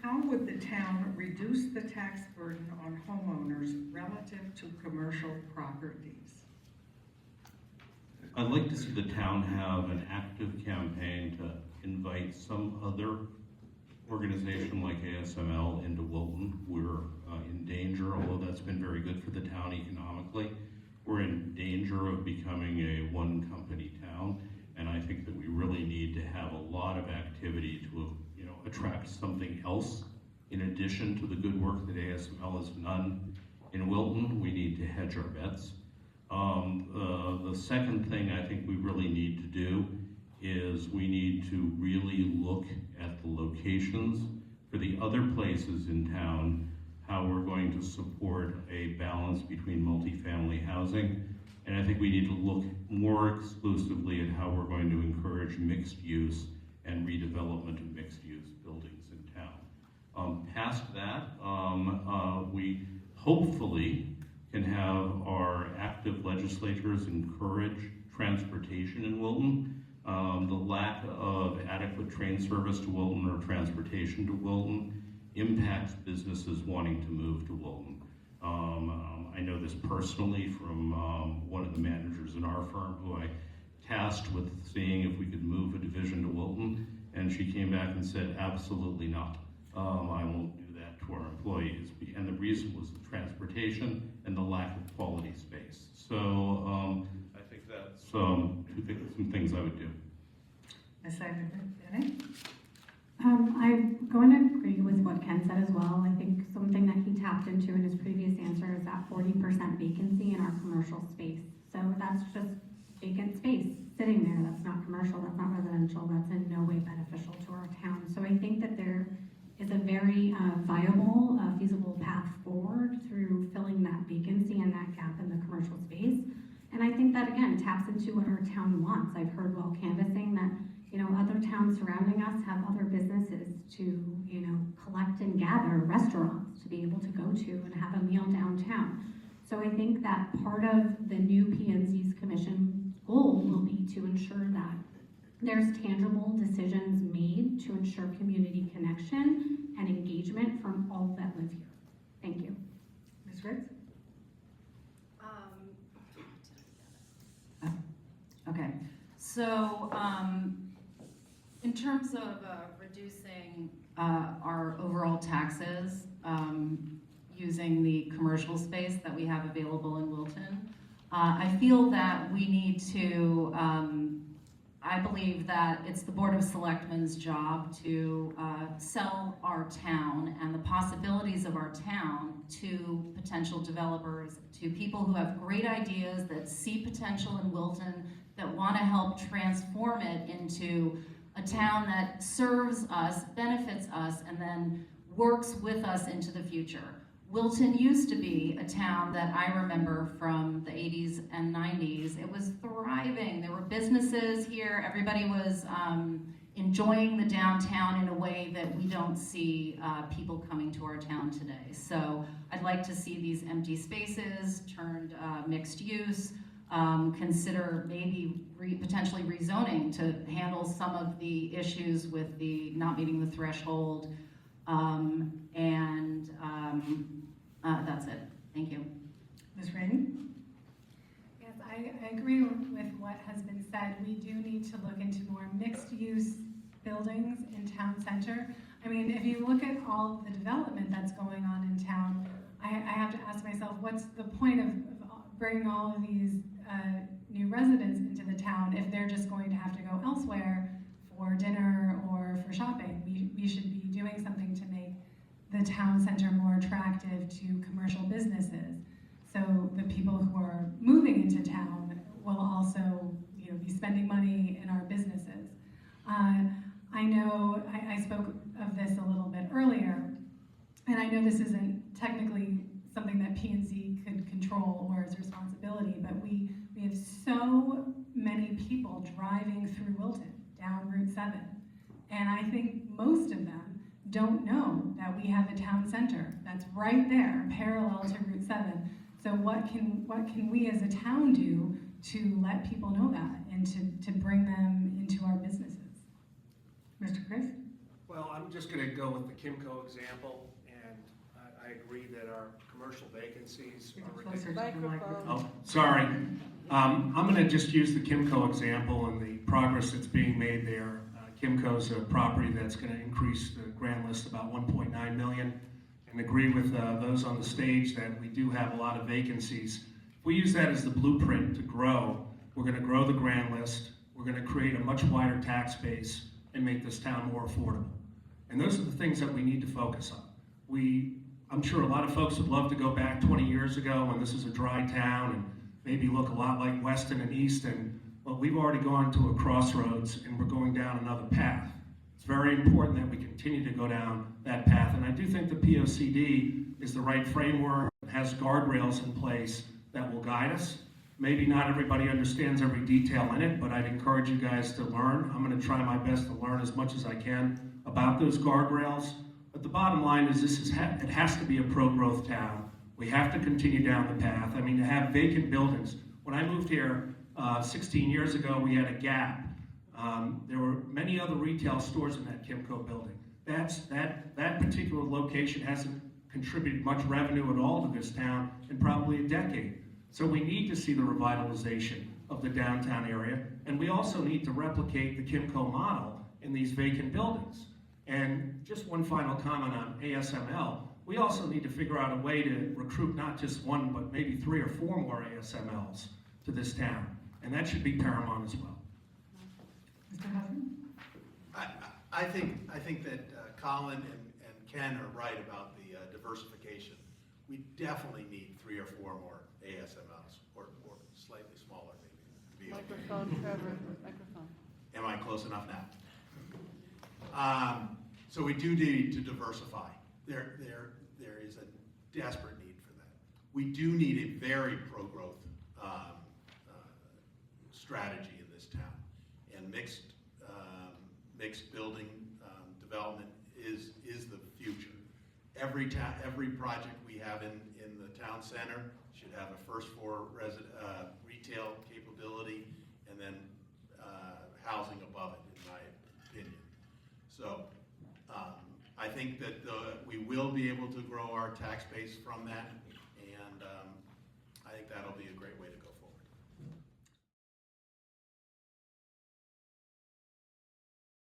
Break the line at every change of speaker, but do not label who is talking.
How would the town reduce the tax burden on homeowners relative to commercial properties?
I'd like to see the town have an active campaign to invite some other organization like ASML into Wilton. We're in danger, although that's been very good for the town economically, we're in danger of becoming a one-company town, and I think that we really need to have a lot of activity to attract something else in addition to the good work that ASML has done in Wilton. We need to hedge our bets. The second thing I think we really need to do is we need to really look at the locations for the other places in town, how we're going to support a balance between multifamily housing. And I think we need to look more exclusively at how we're going to encourage mixed use and redevelopment of mixed use buildings in town. Past that, we hopefully can have our active legislators encourage transportation in Wilton. The lack of adequate train service to Wilton or transportation to Wilton impacts businesses wanting to move to Wilton. I know this personally from one of the managers in our firm who I tasked with seeing if we could move a division to Wilton, and she came back and said, absolutely not. I won't do that to our employees. And the reason was the transportation and the lack of quality space. So I think that's some things I would do.
Ms. Benny?
I'm going to agree with what Ken said as well. I think something that he tapped into in his previous answer is that 40% vacancy in our commercial space. So that's just vacant space sitting there. That's not commercial, that's not residential, that's in no way beneficial to our town. So I think that there is a very viable, feasible path forward through filling that vacancy and that gap in the commercial space. And I think that, again, taps into what our town wants. I've heard while canvassing that other towns surrounding us have other businesses to, collect and gather, restaurants to be able to go to and have a meal downtown. So I think that part of the new P&Z's commission goal will be to ensure that there's tangible decisions made to ensure community connection and engagement from all that live here. Thank you.
Ms. Ritz?
Okay, so in terms of reducing our overall taxes using the commercial space that we have available in Wilton, I feel that we need to, I believe that it's the Board of Selectmen's job to sell our town and the possibilities of our town to potential developers, to people who have great ideas that see potential in Wilton, that want to help transform it into a town that serves us, benefits us, and then works with us into the future. Wilton used to be a town that I remember from the 80s and 90s. It was thriving. There were businesses here. Everybody was enjoying the downtown in a way that we don't see people coming to our town today. So I'd like to see these empty spaces turned mixed use, consider maybe potentially rezoning to handle some of the issues with the not meeting the threshold. That's it. Thank you.
Ms. Rainey?
Yes, I agree with what has been said. We do need to look into more mixed-use buildings in town center. I mean, if you look at all the development that's going on in town, I have to ask myself, what's the point of bringing all of these new residents into the town if they're just going to have to go elsewhere for dinner or for shopping? We should be doing something to make the town center more attractive to commercial businesses. So the people who are moving into town will also, be spending money in our businesses. I know I spoke of this a little bit earlier, and I know this isn't technically something that P&Z could control or its responsibility, but we have so many people driving through Wilton down Route 7, and I think most of them don't know that we have a town center that's right there, parallel to Route 7. So what can we as a town do to let people know that and to bring them into our businesses?
Mr. Chris?
Well, Well, I'm just gonna go with the Kimco example, and I agree that our commercial vacancies are ridiculous.
Closer to the microphone.
Oh, sorry. I'm gonna just use the Kimco example and the progress that's being made there. Kimco's a property that's gonna increase the grand list about 1.9 million, and agree with those on the stage that we do have a lot of vacancies. If we use that as the blueprint to grow, we're gonna grow the grand list, we're gonna create a much wider tax base, and make this town more affordable. And those are the things that we need to focus on. I'm sure a lot of folks would love to go back 20 years ago when this is a dry town and maybe look a lot like Weston and Easton. Well, we've already gone to a crossroads and we're going down another path. It's very important that we continue to go down that path. And I do think the POCD is the right framework, has guardrails in place that will guide us. Maybe not everybody understands every detail in it, but I'd encourage you guys to learn. I'm going to try my best to learn as much as I can about those guardrails. But the bottom line is it has to be a pro-growth town. We have to continue down the path. I mean, to have vacant buildings. When I moved here 16 years ago, we had a Gap. There were many other retail stores in that Kimco building. That particular location hasn't contributed much revenue at all to this town in probably a decade. So we need to see the revitalization of the downtown area, and we also need to replicate the Kimco model in these vacant buildings. And just one final comment on ASML, we also need to figure out a way to recruit not just one, but maybe 3 or 4 more ASMLs to this town, and that should be paramount as well.
Mr. Huffman?
I think that Colin and Ken are right about the diversification. We definitely need 3 or 4 more ASMLs, or slightly smaller maybe.
Microphone, Trevor, microphone.
Am I close enough now? So we do need to diversify. There is a desperate need for that. We do need a very pro-growth strategy in this town, and mixed building development is the future. Every project we have in the town center should have a first floor retail capability, and then housing above it, in my opinion. So I think that we will be able to grow our tax base from that, and I think that'll be a great way to go.